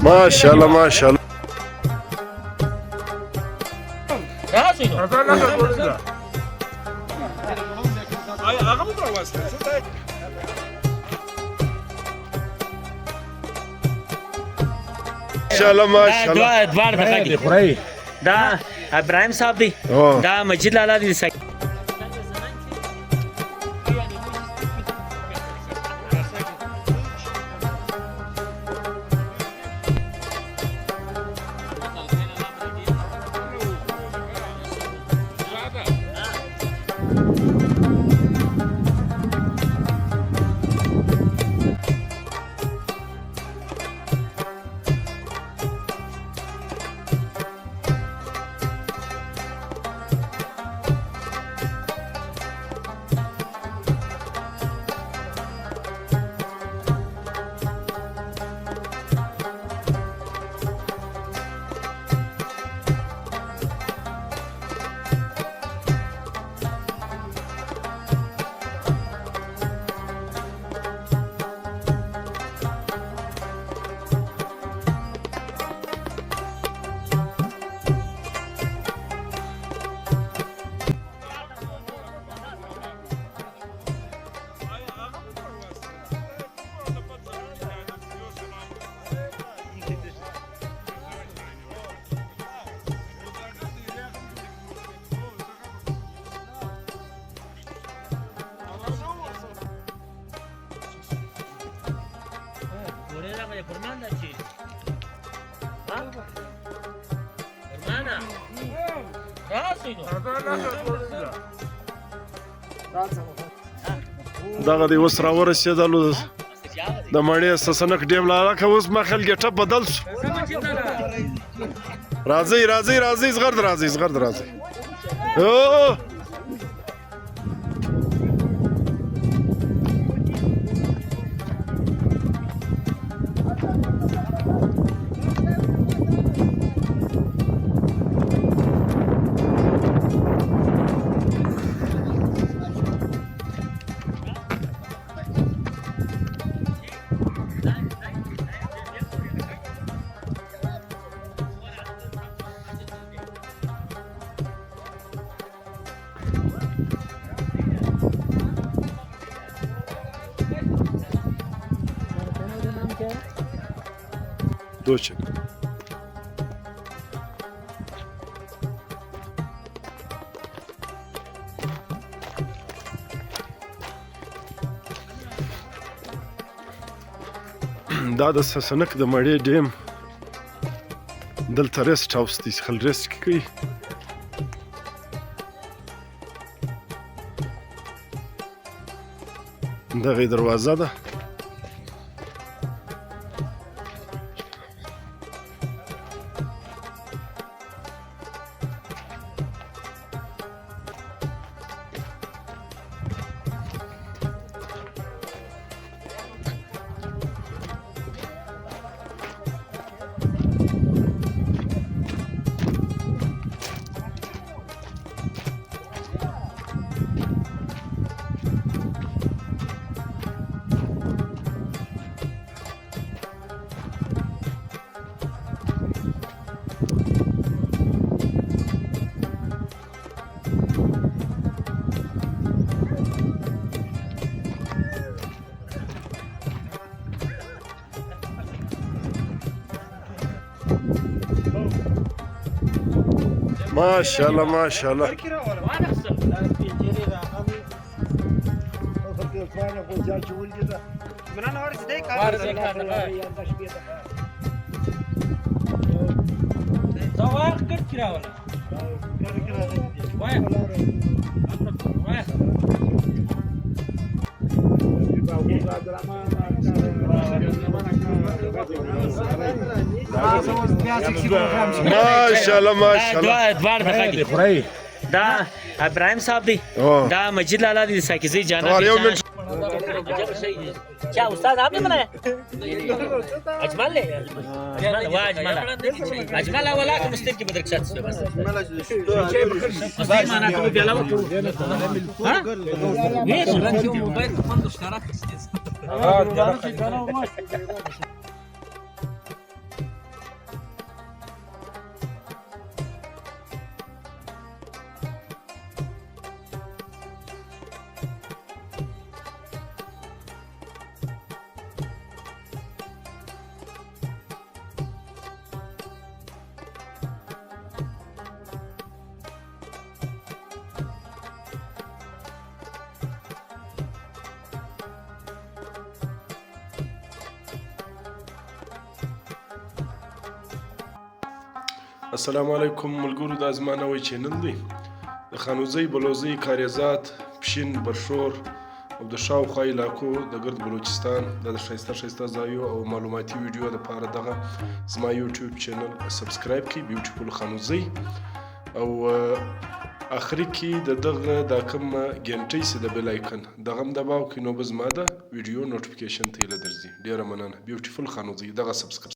ماشاءالله ماشاءالله. ماشاءالله ماشاءالله. دوار دغه دا ابراهيم صاحب دی دا مجید لالا دی دغه دی اوس راورسېدلو د مڼې سسنک ډیم لاره اوس مخل ګټه بدل شو. راځئ راځئ راځئ زغرد راځئ زغرد راځئ. دوچک دا د سسنک د مڼې ډیم دلته ریسټ هاوس دی خلک ریسټ کوي. دغه دروازه ده. ماشاءالله ماشاءالله. ماشاءالله ماشاءالله. دوار دغه دا ابراهيم صاحب دی دا مجید لالا دی ساکزی جانا क्या उस्ताद आपने बनाया अजमल ने अजमल वाह अजमल वाला के मुस्तिद की बदर साथ से बस माना तो बेला हाँ ये सुरन की मोबाइल तो फोन اشتراك السلام علیکم ملګرو، دا زما نوی چینل دی د خانوزۍ بلوزۍ کاریزات پشین برشور او د شاوخوا علاقو د ګرد بلوچستان د ښایسته ښایسته ځایو او معلوماتي ویډیو دپاره دغه زما یوټیوب چینل سبسکرایب کړئ بیوټیفول خانوزۍ او اخري کې د دغه دا کوم ګنټۍ چې د بیل آیکن دغه هم دباو کړئ نو به زما د ویډیو نوټیفیکیشن ته یې درځي. ډېره مننه. بیوټیفول خانوزۍ دغه سبسکرایب